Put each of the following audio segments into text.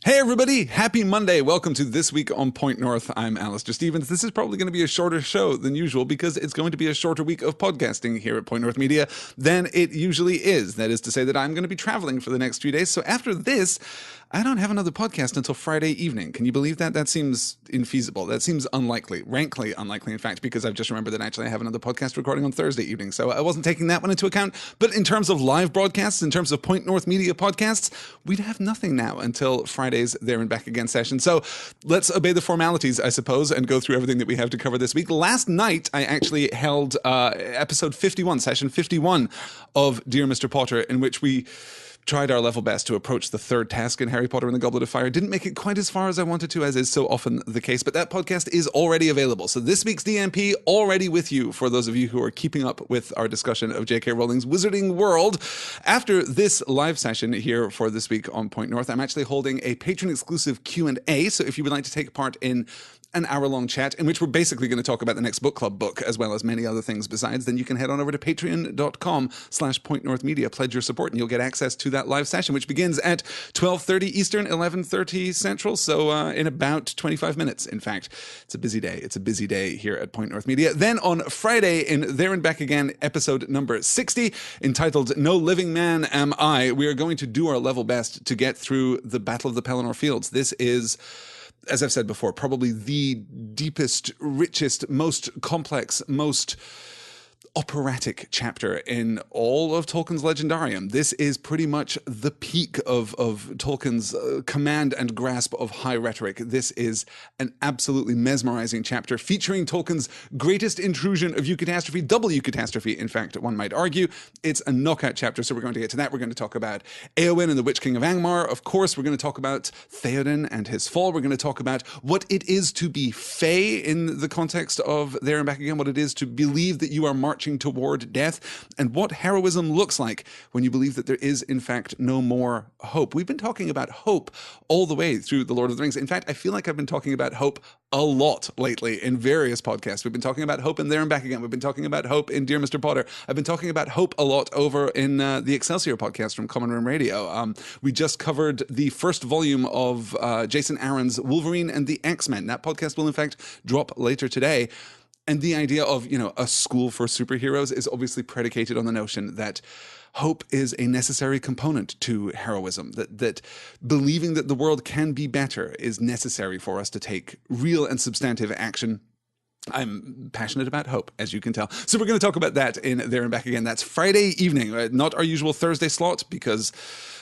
Hey everybody, happy Monday. Welcome to This Week on Point North. I'm Alistair Stevens. This is probably going to be a shorter show than usual because it's going to be a shorter week of podcasting here at Point North Media than it usually is. That is to say that I'm going to be traveling for the next few days. So after this, I don't have another podcast until Friday evening. Can you believe that? That seems infeasible. That seems unlikely, rankly unlikely, in fact, because I've just remembered that actually I have another podcast recording on Thursday evening. So I wasn't taking that one into account. But in terms of live broadcasts, in terms of Point North Media podcasts, we'd have nothing now until Friday's There and Back Again session. So let's obey the formalities, I suppose, and go through everything that we have to cover this week. Last night, I actually held episode 51, session 51 of Dear Mr. Potter, in which we tried our level best to approach the third task in Harry Potter and the Goblet of Fire. Didn't make it quite as far as I wanted to, as is so often the case, but that podcast is already available. So this week's DMP already with you for those of you who are keeping up with our discussion of J.K. Rowling's Wizarding World. After this live session here for This Week on Point North, I'm actually holding a patron-exclusive Q&A, so if you would like to take part in an hour-long chat in which we're basically going to talk about the next book club book as well as many other things besides, then you can head on over to patreon.com/pointnorthmedia, pledge your support, and you'll get access to that live session, which begins at 12:30 Eastern, 11:30 Central, so in about 25 minutes, in fact. It's a busy day. It's a busy day here at Point North Media. Then on Friday, in There and Back Again, episode number 60, entitled No Living Man Am I, we are going to do our level best to get through the Battle of the Pelennor Fields. This is, as I've said before, probably the deepest, richest, most complex, most operatic chapter in all of Tolkien's Legendarium. This is pretty much the peak of Tolkien's command and grasp of high rhetoric. This is an absolutely mesmerizing chapter featuring Tolkien's greatest intrusion of eucatastrophe, double eucatastrophe, in fact, one might argue. It's a knockout chapter, so we're going to get to that. We're going to talk about Éowyn and the Witch King of Angmar. Of course, we're going to talk about Theoden and his fall. We're going to talk about what it is to be Fae in the context of There and Back Again, what it is to believe that you are marching toward death, and what heroism looks like when you believe that there is, in fact, no more hope. We've been talking about hope all the way through The Lord of the Rings. In fact, I feel like I've been talking about hope a lot lately in various podcasts. We've been talking about hope in There and Back Again. We've been talking about hope in Dear Mr. Potter. I've been talking about hope a lot over in the Excelsior podcast from Common Room Radio. We just covered the first volume of Jason Aaron's Wolverine and the X-Men. That podcast will, in fact, drop later today. And the idea of, a school for superheroes is obviously predicated on the notion that hope is a necessary component to heroism, that believing that the world can be better is necessary for us to take real and substantive action. I'm passionate about hope, as you can tell. So we're going to talk about that in There and Back Again. That's Friday evening, not our usual Thursday slot because,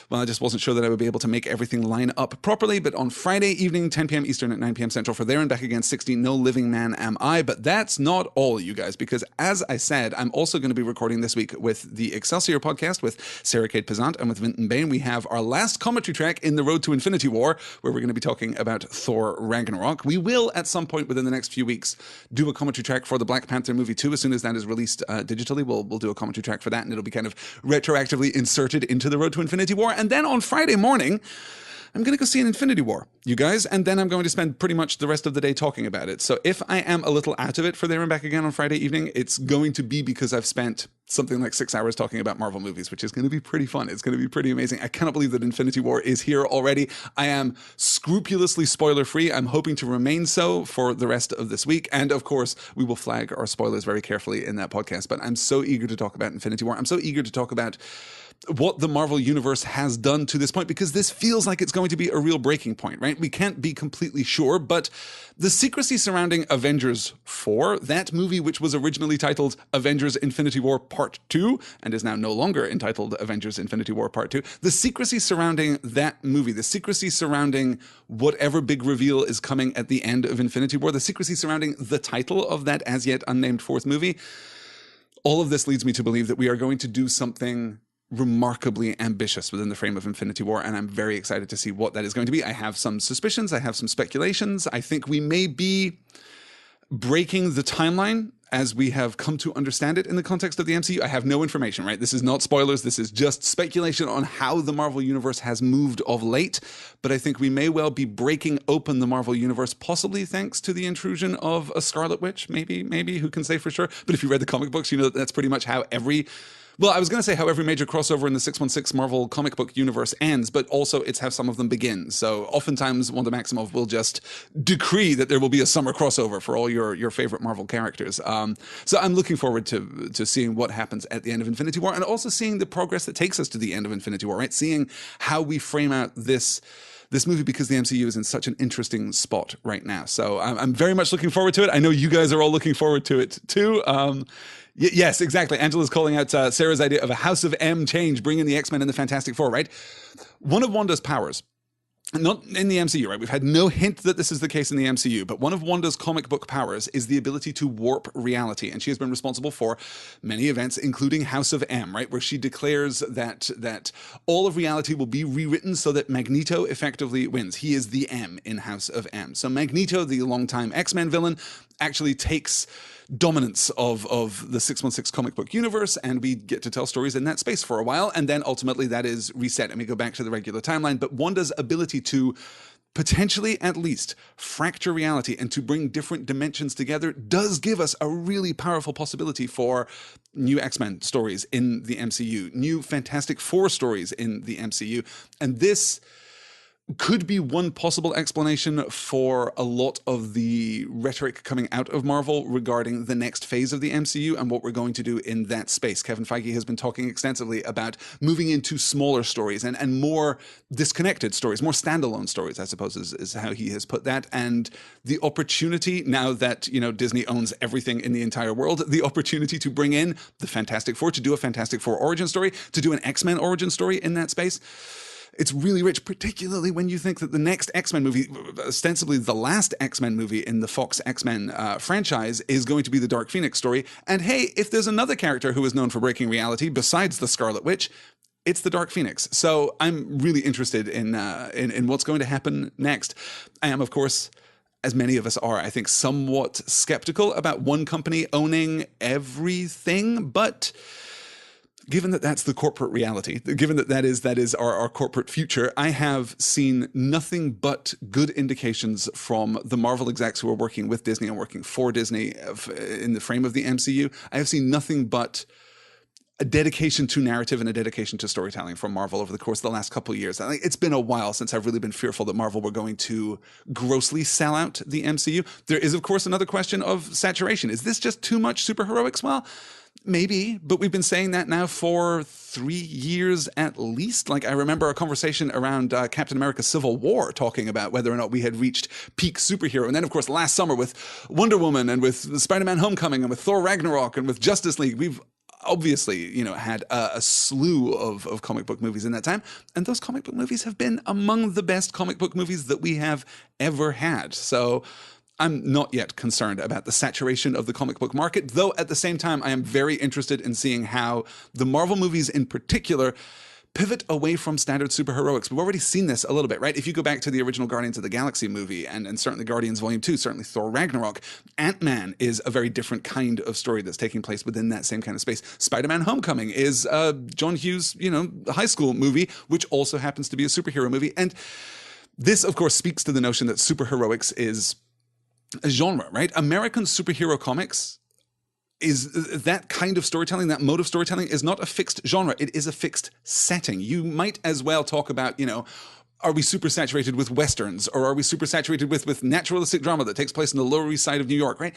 well, I just wasn't sure that I would be able to make everything line up properly. But on Friday evening, 10 p.m. Eastern at 9 p.m. Central for There and Back Again 60, No Living Man Am I. But that's not all, you guys, because as I said, I'm also going to be recording this week with the Excelsior podcast with Sarah Kate Pesant and with Vinton Bain. We have our last commentary track in The Road to Infinity War, where we're going to be talking about Thor Ragnarok. We will, at some point within the next few weeks, do a commentary track for the Black Panther movie too. As soon as that is released digitally, we'll do a commentary track for that, and it'll be kind of retroactively inserted into The Road to Infinity War. And then on Friday morning, I'm going to go see an Infinity War, you guys, and then I'm going to spend pretty much the rest of the day talking about it. So if I am a little out of it for There and Back Again on Friday evening, it's going to be because I've spent something like 6 hours talking about Marvel movies, which is going to be pretty fun. It's going to be pretty amazing. I cannot believe that Infinity War is here already. I am scrupulously spoiler-free. I'm hoping to remain so for the rest of this week. And of course, we will flag our spoilers very carefully in that podcast. But I'm so eager to talk about Infinity War. I'm so eager to talk about what the Marvel Universe has done to this point, because this feels like it's going to be a real breaking point, right? We can't be completely sure, but the secrecy surrounding Avengers 4, that movie which was originally titled Avengers Infinity War Part 2, and is now no longer entitled Avengers Infinity War Part 2, the secrecy surrounding that movie, the secrecy surrounding whatever big reveal is coming at the end of Infinity War, the secrecy surrounding the title of that as yet unnamed fourth movie, all of this leads me to believe that we are going to do something remarkably ambitious within the frame of Infinity War, and I'm very excited to see what that is going to be. I have some suspicions, I have some speculations. I think we may be breaking the timeline as we have come to understand it in the context of the MCU. I have no information, right? This is not spoilers. This is just speculation on how the Marvel Universe has moved of late. But I think we may well be breaking open the Marvel Universe, possibly thanks to the intrusion of a Scarlet Witch. Maybe, who can say for sure? But if you read the comic books, you know that that's pretty much how every Well, I was going to say how every major crossover in the 616 Marvel comic book universe ends, but also it's how some of them begin. So oftentimes Wanda Maximoff will just decree that there will be a summer crossover for all your favorite Marvel characters. So I'm looking forward to seeing what happens at the end of Infinity War, and also seeing the progress that takes us to the end of Infinity War, right? Seeing how we frame out this movie, because the MCU is in such an interesting spot right now. So I'm very much looking forward to it. I know you guys are all looking forward to it too. Yes, exactly. Angela's calling out Sarah's idea of a House of M change, bringing the X-Men and the Fantastic Four, right? One of Wanda's powers, not in the MCU, right? We've had no hint that this is the case in the MCU, but one of Wanda's comic book powers is the ability to warp reality. And she has been responsible for many events, including House of M, right? Where she declares that all of reality will be rewritten so that Magneto effectively wins. He is the M in House of M. So Magneto, the longtime X-Men villain, actually takes dominance of the 616 comic book universe, and we get to tell stories in that space for a while, and then ultimately that is reset and we go back to the regular timeline. But Wanda's ability to potentially at least fracture reality and to bring different dimensions together does give us a really powerful possibility for new X-Men stories in the MCU, new Fantastic Four stories in the MCU, and this could be one possible explanation for a lot of the rhetoric coming out of Marvel regarding the next phase of the MCU and what we're going to do in that space. Kevin Feige has been talking extensively about moving into smaller stories and more disconnected stories, more standalone stories, I suppose is how he has put that. And the opportunity, now that, Disney owns everything in the entire world, the opportunity to bring in the Fantastic Four, to do a Fantastic Four origin story, to do an X-Men origin story in that space. It's really rich, particularly when you think that the next X-Men movie, ostensibly the last X-Men movie in the Fox X-Men franchise, is going to be the Dark Phoenix story. And hey, if there's another character who is known for breaking reality besides the Scarlet Witch, it's the Dark Phoenix. So I'm really interested in what's going to happen next. I am, of course, as many of us are, I think, somewhat skeptical about one company owning everything, but given that that's the corporate reality, given that that is our corporate future, I have seen nothing but good indications from the Marvel execs who are working with Disney and working for Disney in the frame of the MCU. I have seen nothing but a dedication to narrative and a dedication to storytelling from Marvel over the course of the last couple of years. I think it's been a while since I've really been fearful that Marvel were going to grossly sell out the MCU. There is, of course, another question of saturation. Is this just too much superheroics? Well, maybe, but we've been saying that now for 3 years at least. Like, I remember a conversation around Captain America Civil War talking about whether or not we had reached peak superhero. And then, of course, last summer with Wonder Woman and with Spider-Man Homecoming and with Thor Ragnarok and with Justice League, we've obviously, had a slew of comic book movies in that time. And those comic book movies have been among the best comic book movies that we have ever had. So I'm not yet concerned about the saturation of the comic book market, though at the same time, I am very interested in seeing how the Marvel movies in particular pivot away from standard superheroics. We've already seen this a little bit, right? If you go back to the original Guardians of the Galaxy movie and certainly Guardians Volume 2, certainly Thor Ragnarok, Ant-Man is a very different kind of story that's taking place within that same kind of space. Spider-Man Homecoming is John Hughes, high school movie, which also happens to be a superhero movie. And this, of course, speaks to the notion that superheroics is a genre, right? American superhero comics is that kind of storytelling, that mode of storytelling is not a fixed genre. It is a fixed setting. You might as well talk about, are we super saturated with Westerns, or are we super saturated with naturalistic drama that takes place in the Lower East Side of New York, right?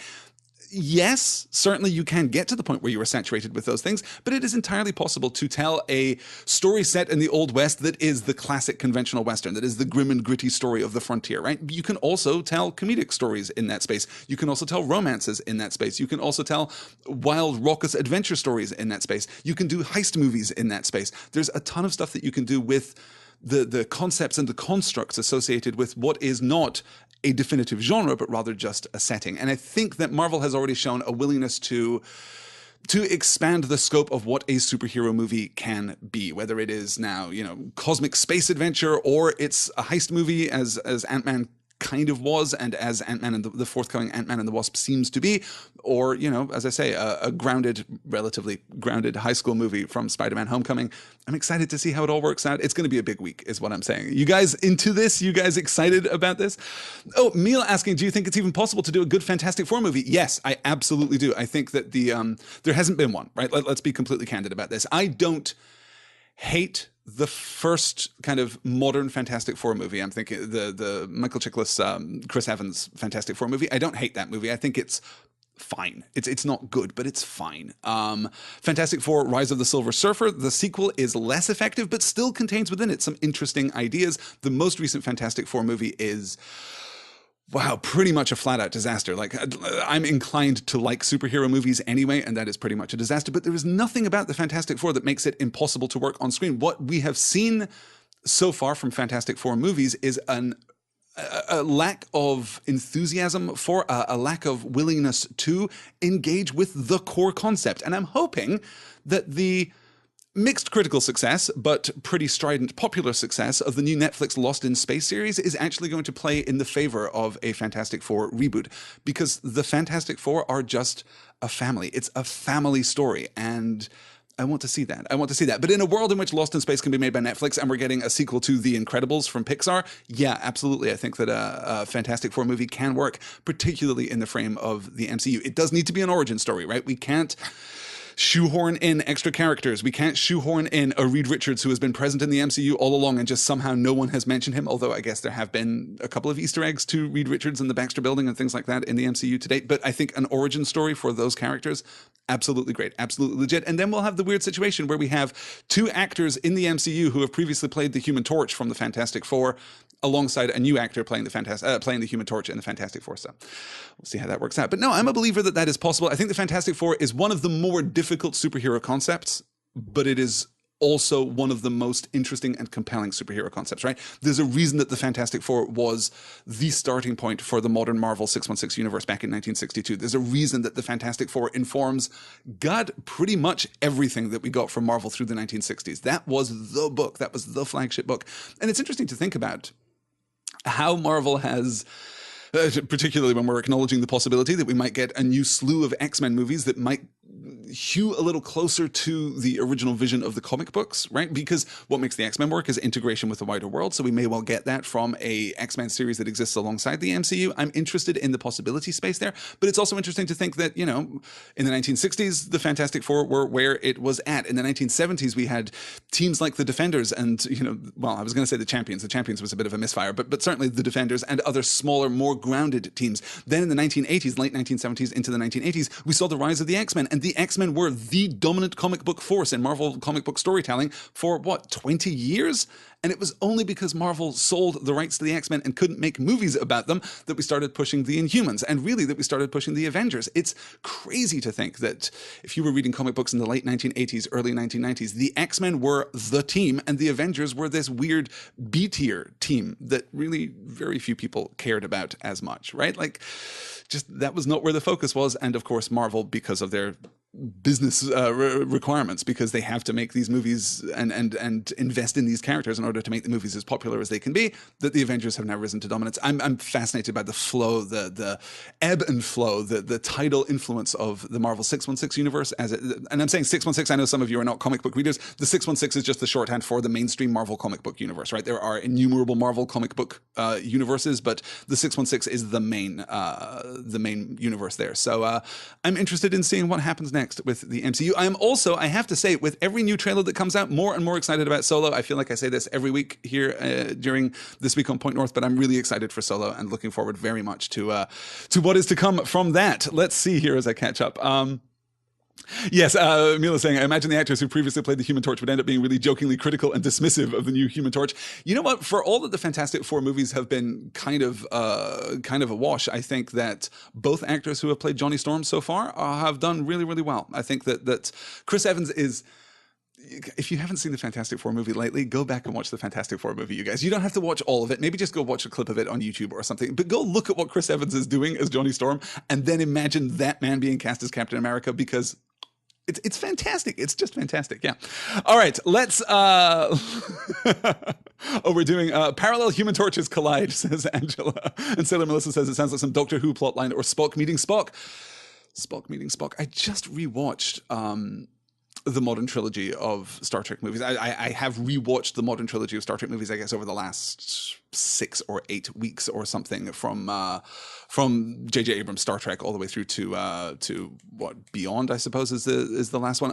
Yes, certainly you can get to the point where you are saturated with those things, but it is entirely possible to tell a story set in the Old West that is the classic conventional Western, that is the grim and gritty story of the frontier, right? You can also tell comedic stories in that space. You can also tell romances in that space. You can also tell wild, raucous adventure stories in that space. You can do heist movies in that space. There's a ton of stuff that you can do with the concepts and the constructs associated with what is not a definitive genre, but rather just a setting. And I think that Marvel has already shown a willingness to expand the scope of what a superhero movie can be, whether it is now, cosmic space adventure, or it's a heist movie as Ant-Man kind of was, and as Ant-Man and the forthcoming Ant-Man and the Wasp seems to be, or, you know, as I say, a relatively grounded high school movie from Spider-Man Homecoming. I'm excited to see how it all works out. It's going to be a big week, is what I'm saying. You guys into this? You guys excited about this? Oh, Neil asking, do you think it's even possible to do a good Fantastic Four movie? Yes, I absolutely do. I think that there hasn't been one, right? Let's be completely candid about this. I don't hate the first kind of modern Fantastic Four movie. I'm thinking the Michael Chiklis, Chris Evans Fantastic Four movie. I don't hate that movie. I think it's fine. It's not good, but it's fine. Fantastic Four: Rise of the Silver Surfer, the sequel, is less effective, but still contains within it some interesting ideas. The most recent Fantastic Four movie is, wow, pretty much a flat-out disaster. Like, I'm inclined to like superhero movies anyway, and that is pretty much a disaster. But there is nothing about the Fantastic Four that makes it impossible to work on screen. What we have seen so far from Fantastic Four movies is a lack of enthusiasm for, a lack of willingness to engage with the core concept. And I'm hoping that the mixed critical success, but pretty strident popular success of the new Netflix Lost in Space series is actually going to play in the favor of a Fantastic Four reboot, because the Fantastic Four are just a family. It's a family story, and I want to see that. I want to see that. But in a world in which Lost in Space can be made by Netflix and we're getting a sequel to The Incredibles from Pixar, yeah, absolutely. I think that a Fantastic Four movie can work, particularly in the frame of the MCU. It does need to be an origin story, right? We can't shoehorn in extra characters. We can't shoehorn in a Reed Richards who has been present in the MCU all along and just somehow no one has mentioned him, although I guess there have been a couple of Easter eggs to Reed Richards and the Baxter Building and things like that in the MCU to date. But I think an origin story for those characters, absolutely great, absolutely legit. And then we'll have the weird situation where we have two actors in the MCU who have previously played the Human Torch from the Fantastic Four, alongside a new actor playing the Human Torch in the Fantastic Four. So we'll see how that works out. But no, I'm a believer that that is possible. I think the Fantastic Four is one of the more difficult superhero concepts, but it is also one of the most interesting and compelling superhero concepts, right? There's a reason that the Fantastic Four was the starting point for the modern Marvel 616 universe back in 1962. There's a reason that the Fantastic Four informs, God, pretty much everything that we got from Marvel through the 1960s. That was the book. That was the flagship book. And it's interesting to think about how Marvel has, particularly when we're acknowledging the possibility that we might get a new slew of X-Men movies that might hew a little closer to the original vision of the comic books, right? Because what makes the X-Men work is integration with the wider world, so we may well get that from a X-Men series that exists alongside the MCU. I'm interested in the possibility space there, but it's also interesting to think that, you know, in the 1960s, the Fantastic Four were where it was at. In the 1970s, we had teams like the Defenders and, you know, well, I was going to say the Champions. The Champions was a bit of a misfire, but certainly the Defenders and other smaller, more grounded teams. Then in the 1980s, late 1970s into the 1980s, we saw the rise of the X-Men, and the X-Men were the dominant comic book force in Marvel comic book storytelling for, what, 20 years? And it was only because Marvel sold the rights to the X-Men and couldn't make movies about them that we started pushing the Inhumans, and really that we started pushing the Avengers. It's crazy to think that if you were reading comic books in the late 1980s, early 1990s, the X-Men were the team and the Avengers were this weird B-tier team that really very few people cared about as much, right? Like, just that was not where the focus was. And of course, Marvel, because of their business requirements, because they have to make these movies and invest in these characters in order to make the movies as popular as they can be, that the Avengers have now risen to dominance. I'm fascinated by the flow, the ebb and flow, the tidal influence of the Marvel 616 universe. And I'm saying 616, I know some of you are not comic book readers. The 616 is just the shorthand for the mainstream Marvel comic book universe, right? There are innumerable Marvel comic book universes, but the 616 is the main universe there. So I'm interested in seeing what happens next with the MCU. I am also, I have to say, with every new trailer that comes out, more and more excited about Solo. I feel like I say this every week here during this week on Point North, but I'm really excited for Solo and looking forward very much to what is to come from that. Let's see here as I catch up. Yes, Mila saying, I imagine the actors who previously played the Human Torch would end up being really jokingly critical and dismissive of the new Human Torch. You know what? For all that the Fantastic Four movies have been kind of a wash, I think that both actors who have played Johnny Storm so far have done really, really well. I think that Chris Evans is... If you haven't seen the Fantastic Four movie lately, go back and watch the Fantastic Four movie, you guys. You don't have to watch all of it. Maybe just go watch a clip of it on YouTube or something. But go look at what Chris Evans is doing as Johnny Storm, and then imagine that man being cast as Captain America, because It's fantastic. It's just fantastic. Yeah. All right. Let's. Oh, we're doing parallel Human Torches collide, says Angela, and Sailor Melissa says it sounds like some Doctor Who plotline or Spock meeting Spock. Spock meeting Spock. I just rewatched the modern trilogy of Star Trek movies. I have rewatched the modern trilogy of Star Trek movies, I guess, over the last 6 or 8 weeks or something, from J.J. Abrams' Star Trek all the way through to what, Beyond, I suppose, is the last one.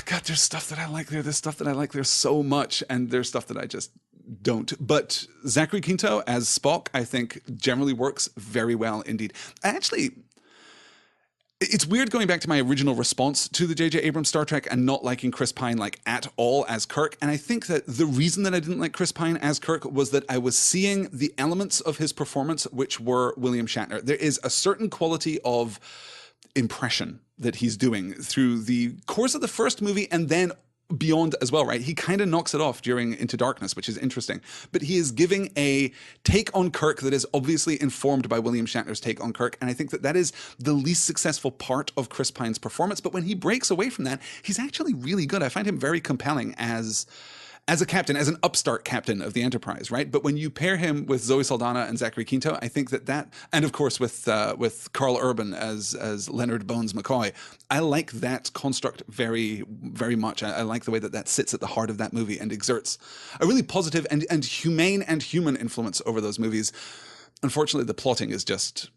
God, there's stuff that I like there. There's stuff that I like there so much, and there's stuff that I just don't. But Zachary Quinto as Spock, I think, generally works very well indeed. It's weird going back to my original response to the J.J. Abrams Star Trek and not liking Chris Pine like at all as Kirk. And I think that the reason that I didn't like Chris Pine as Kirk was that I was seeing the elements of his performance which were William Shatner. There is a certain quality of impression that he's doing through the course of the first movie and then Beyond as well, right? He kind of knocks it off during Into Darkness, which is interesting. But he is giving a take on Kirk that is obviously informed by William Shatner's take on Kirk. And I think that that is the least successful part of Chris Pine's performance. But when he breaks away from that, he's actually really good. I find him very compelling as a captain, as an upstart captain of the Enterprise, right? But when you pair him with Zoe Saldana and Zachary Quinto, I think that, and of course with Carl Urban as Leonard Bones McCoy, I like that construct very, very much. I like the way that sits at the heart of that movie and exerts a really positive and humane and human influence over those movies. Unfortunately, the plotting is just...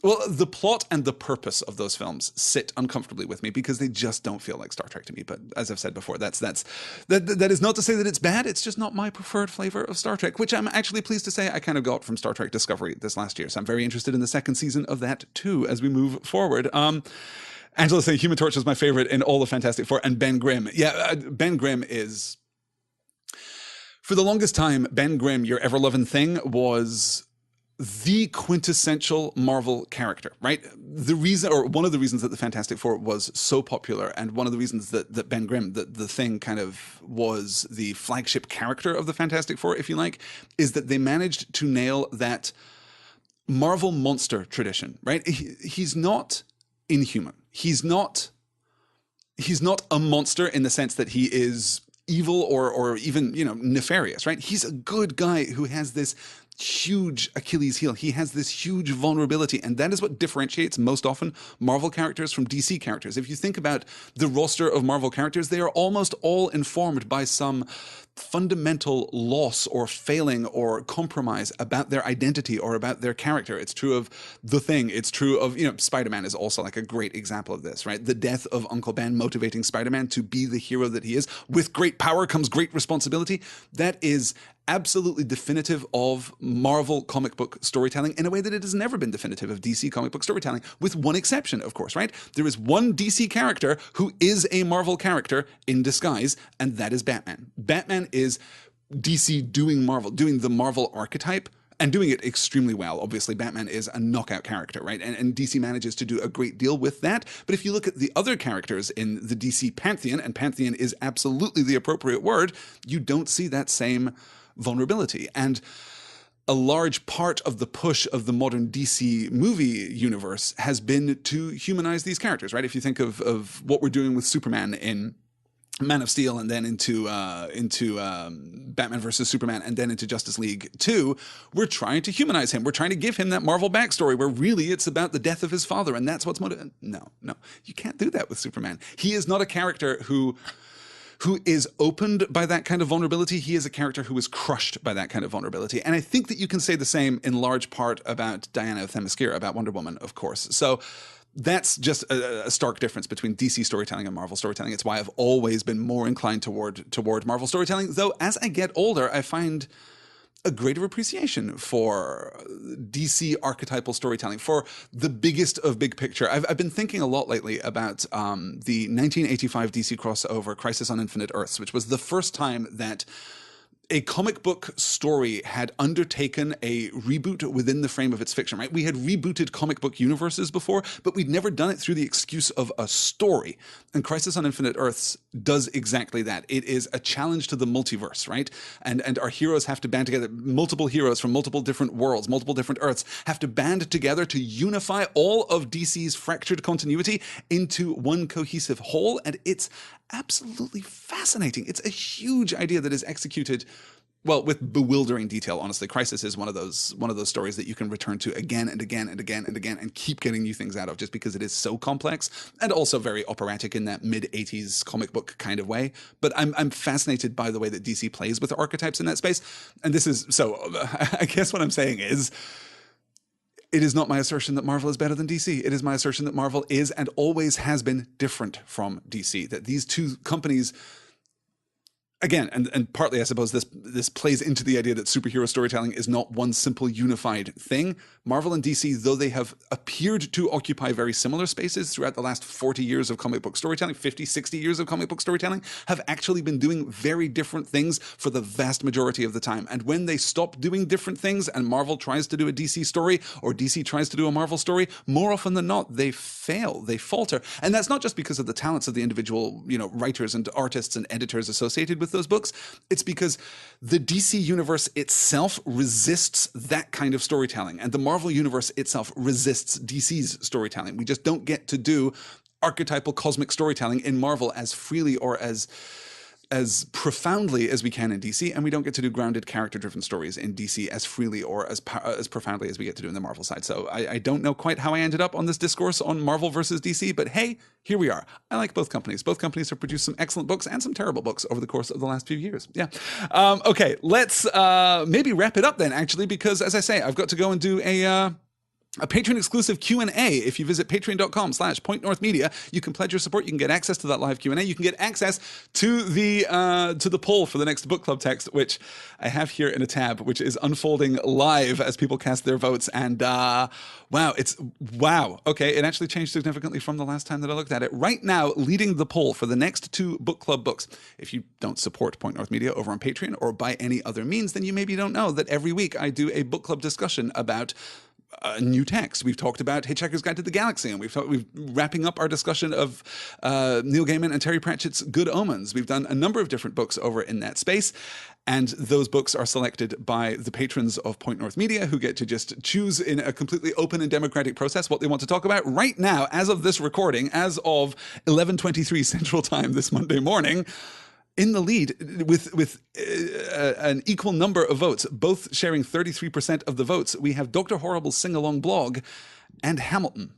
Well, the plot and the purpose of those films sit uncomfortably with me because they just don't feel like Star Trek to me. But as I've said before, that is not to say that it's bad. It's just not my preferred flavor of Star Trek, which I'm actually pleased to say I kind of got from Star Trek Discovery this last year. So I'm very interested in the second season of that too as we move forward. Angela saying Human Torch is my favorite in all of Fantastic Four, and Ben Grimm. Yeah, Ben Grimm is... For the longest time, Ben Grimm, Your Ever-Loving Thing, was the quintessential Marvel character, right? The reason, or one of the reasons that the Fantastic Four was so popular, and one of the reasons that Ben Grimm, the Thing, kind of was the flagship character of the Fantastic Four, if you like, is that they managed to nail that Marvel monster tradition, right? He's not inhuman. He's not a monster in the sense that he is evil or even, nefarious, right? He's a good guy who has this huge Achilles heel. He has this huge vulnerability, and that is what differentiates most often Marvel characters from DC characters. If you think about the roster of Marvel characters, they are almost all informed by some fundamental loss or failing or compromise about their identity or about their character. It's true of The Thing. It's true of, Spider-Man is also like a great example of this, right? The death of Uncle Ben motivating Spider-Man to be the hero that he is. With great power comes great responsibility. That is absolutely definitive of Marvel comic book storytelling in a way that it has never been definitive of DC comic book storytelling, with one exception, of course, right? There is one DC character who is a Marvel character in disguise, and that is Batman. Batman is DC doing the Marvel archetype, and doing it extremely well. Obviously, Batman is a knockout character, right? And DC manages to do a great deal with that. But if you look at the other characters in the DC pantheon, and pantheon is absolutely the appropriate word, you don't see that same vulnerability. And a large part of the push of the modern DC movie universe has been to humanize these characters, right? If you think of what we're doing with Superman in Man of Steel, and then into Batman versus Superman, and then into Justice League 2, we're trying to humanize him. We're trying to give him that Marvel backstory where really it's about the death of his father, and that's what's motivating. No, you can't do that with Superman. He is not a character who is opened by that kind of vulnerability. He is a character who is crushed by that kind of vulnerability. And I think that you can say the same in large part about Diana of Themyscira, about Wonder Woman, of course. So that's just a stark difference between DC storytelling and Marvel storytelling. It's why I've always been more inclined toward Marvel storytelling, though as I get older, I find a greater appreciation for DC archetypal storytelling, for the biggest of big picture. I've been thinking a lot lately about the 1985 DC crossover Crisis on Infinite Earths, which was the first time that a comic book story had undertaken a reboot within the frame of its fiction, right? We had rebooted comic book universes before, but we'd never done it through the excuse of a story. And Crisis on Infinite Earths does exactly that. It is a challenge to the multiverse, right? And our heroes have to band together. Multiple heroes from multiple different worlds, multiple different Earths have to band together to unify all of DC's fractured continuity into one cohesive whole. And it's absolutely fascinating. It's a huge idea that is executed, well, with bewildering detail. Honestly, Crisis is one of those stories that you can return to again and again and again and again and keep getting new things out of, just because it is so complex and also very operatic in that mid-80s comic book kind of way. But I'm fascinated by the way that DC plays with archetypes in that space. And this is so. I guess what I'm saying is, it is not my assertion that Marvel is better than DC. It is my assertion that Marvel is and always has been different from DC. That these two companies, again, and partly I suppose this plays into the idea that superhero storytelling is not one simple unified thing. Marvel and DC, though they have appeared to occupy very similar spaces throughout the last 40 years of comic book storytelling, 50, 60 years of comic book storytelling, have actually been doing very different things for the vast majority of the time. And when they stop doing different things and Marvel tries to do a DC story or DC tries to do a Marvel story, more often than not, they fail, they falter. And that's not just because of the talents of the individual, writers and artists and editors associated with those books. It's because the DC universe itself resists that kind of storytelling, and the Marvel universe itself resists DC's storytelling. We just don't get to do archetypal cosmic storytelling in Marvel as freely or as profoundly as we can in DC, and we don't get to do grounded character-driven stories in DC as freely or as profoundly as we get to do in the Marvel side. So I don't know quite how I ended up on this discourse on Marvel versus DC, but hey, here we are. I like both companies. Both companies have produced some excellent books and some terrible books over the course of the last few years. Yeah. Okay, let's maybe wrap it up then, actually, because as I say, I've got to go and do a Patreon-exclusive Q&A. If you visit patreon.com/pointnorthmedia, you can pledge your support. You can get access to that live Q&A. You can get access to the poll for the next book club text, which I have here in a tab, which is unfolding live as people cast their votes. And wow. Okay, it actually changed significantly from the last time that I looked at it. Right now, leading the poll for the next two book club books. If you don't support Point North Media over on Patreon or by any other means, then you maybe don't know that every week I do a book club discussion about new text. We've talked about Hitchhiker's Guide to the Galaxy, and we've wrapping up our discussion of Neil Gaiman and Terry Pratchett's Good Omens. We've done a number of different books over in that space, and those books are selected by the patrons of Point North Media, who get to just choose in a completely open and democratic process what they want to talk about. Right now, as of this recording, as of 11:23 Central Time this Monday morning, in the lead with an equal number of votes, both sharing 33% of the votes, we have Dr. Horrible's Sing-Along blog and Hamilton.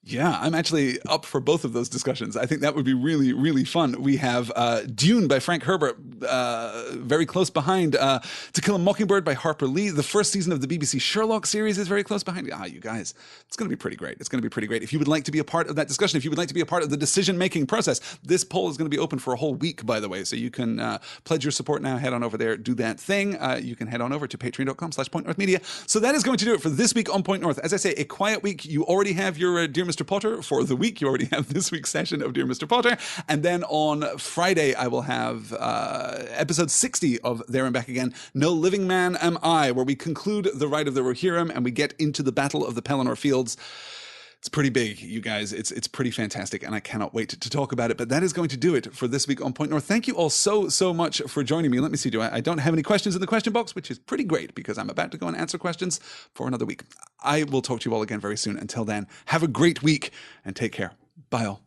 Yeah, I'm actually up for both of those discussions. I think that would be really, really fun. We have Dune by Frank Herbert, very close behind. To Kill a Mockingbird by Harper Lee. The first season of the BBC Sherlock series is very close behind. You guys, it's going to be pretty great. It's going to be pretty great. If you would like to be a part of that discussion, if you would like to be a part of the decision-making process, this poll is going to be open for a whole week, by the way. So you can pledge your support now. Head on over there, do that thing. You can head on over to patreon.com/pointnorthmedia. So that is going to do it for this week on Point North. As I say, a quiet week. You already have your Dear Mr. Potter for the week. You already have this week's session of Dear Mr. Potter. And then on Friday, I will have episode 60 of There and Back Again, No Living Man Am I, where we conclude the Rite of the Rohirrim and we get into the Battle of the Pelennor Fields. It's pretty big, you guys. It's pretty fantastic, and I cannot wait to talk about it. But that is going to do it for this week on Point North. Thank you all so much for joining me. Let me see. I don't have any questions in the question box, which is pretty great because I'm about to go and answer questions for another week. I will talk to you all again very soon. Until then, have a great week and take care. Bye all.